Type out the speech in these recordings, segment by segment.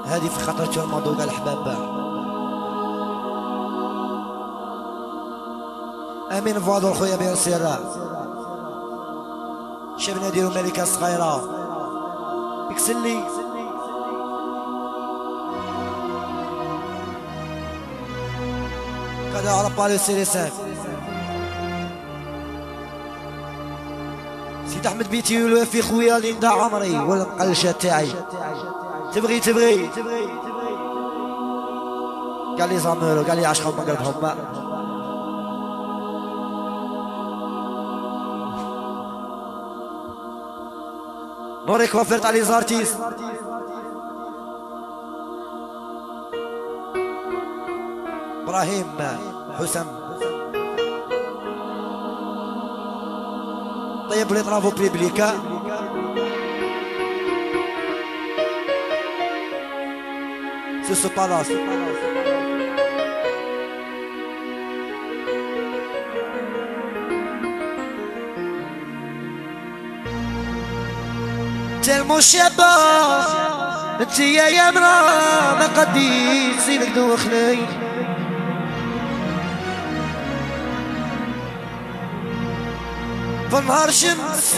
هذه في خاطر الموضوع قال الحباب. امين فادور خويا بير سيرا شبنا ديرو ملكة صغيرة اكسلي كذا على بالي سيري ساف سيد احمد بيتي الوفي خويا ليندا عمري والقلشة تاعي تبغي قال لي زامرو قال لي عشقهم ما قلبهم نوريك وفرت علي زارتيس ابراهيم حسام طيب لي طرافو بليبليكا سوسو بالاس المشبه انت يا يمرا ما قديت زينك دوخني في النهار شمس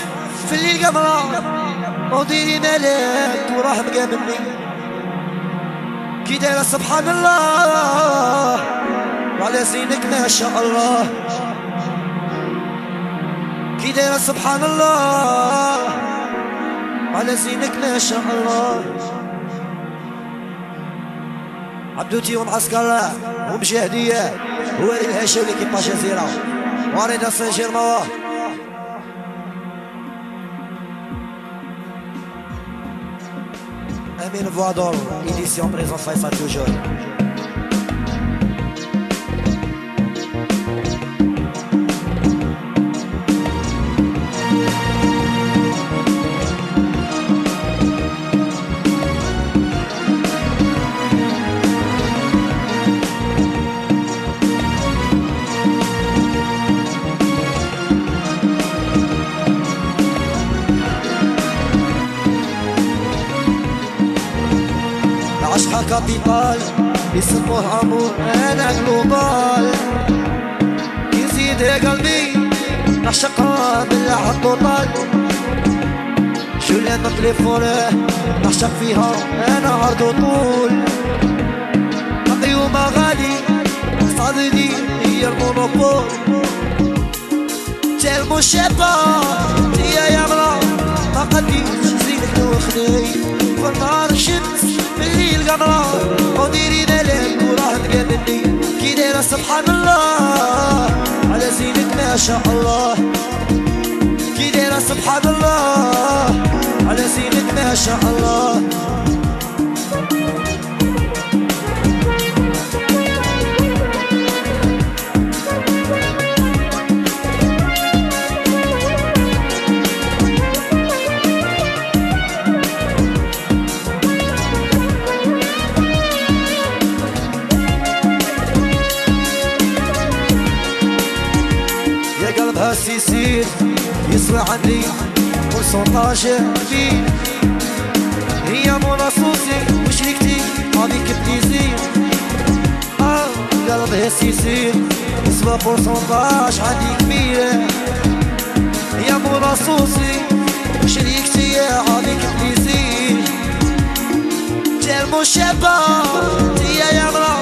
في الليل قمرة وديري ملاك وراه مقابلني كي دايرة سبحان الله وعلى زينك ما شاء الله كي دايرة سبحان الله على زينك ما شاء الله عبدوتي ومعسكر ومشاهدية هو الهاشم ليكيبا جزيرة واريدا سان جيرمان امين فوادور ايديسيون بريزون فيصل توجور عشقها كابيتال يسموه امور انا جلوبال يزيد يا قلبي نعشقها بالعهد وطال شو لنا تليفونه نعشق فيها انا عرض وطول قيومة غالي صاددي هي المونوبول تال مشابه هي يا مرا ما قديش زينك دوخني في النهار شمس في الليل قمرة وديري ملاك وراه مقابلني كي دايرة سبحان الله على زينك ما شاء الله كي دايرة سبحان الله على زينك ما شاء الله يصير يسوى عني بورسونتاج كبير هي مناصوصي وشريكتي هذيك بليزير قلبها يصير يسوى بورسونتاج عندي كبير هي مناصوصي وشريكتي هذيك بليزير جا المشابه هي يا مرا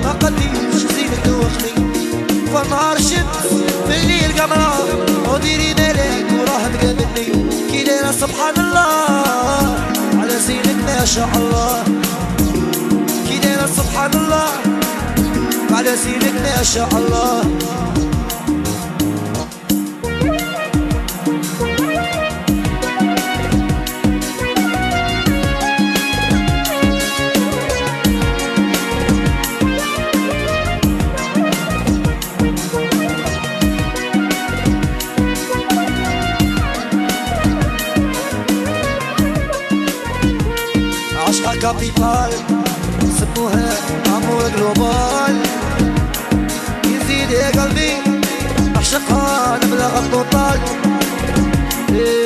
ما قديش زينك دوخني في النهار شمس في الليل قمرة وديري ملاك وراه مقابلني كي دايرة سبحان الله على زينك ما شاء الله كي دايرة سبحان الله على زينك ما شاء الله عشقها كابيتال سموها امور جلوبال يزيد يا قلبي عشقها نبلغ الطوطال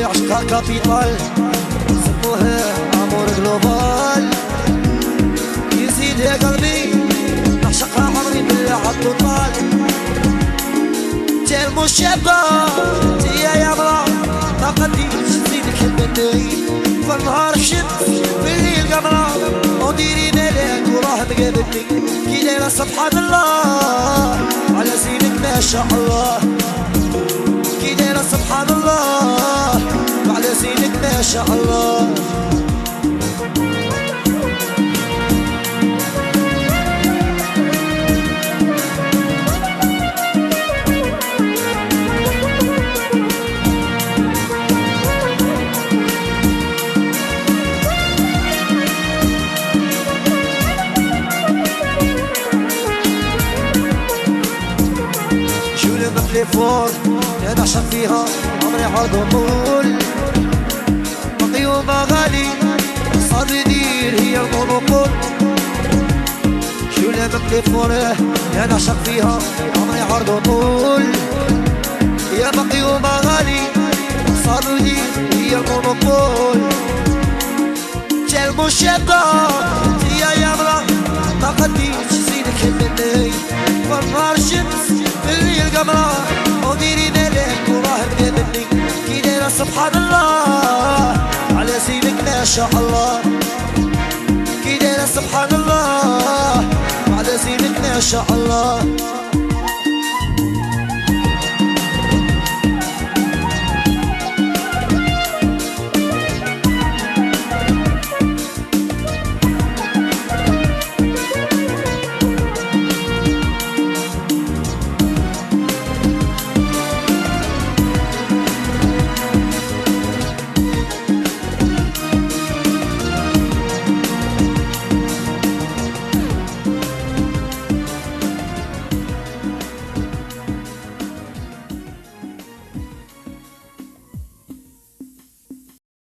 عشقها كابيتال سموها امور جلوبال شابة يا مرا ما قديش زيدك مني فالنهار الشمس في الليل قمرة وديري مالك وراه مقابلني كي دايرة سبحان الله على زينك ما شاء الله كي دايرة سبحان الله على زينك ما شاء الله تليفون انا عشق فيها عمري عرض طول مقيومة غالي صار يدير هي المونوبول شو لما تليفون انا عشق فيها عمري عرض طول يا مقيومة غالي صار يدير هي المونوبول جلبو شابة يا مرا ما قديش زينك مني والنهار شمس في الليل قمرة وديري مالك وراه مقابلني كي دايرة سبحان الله على زينك ما شاء الله كي دايرة سبحان الله على زينك ما شاء الله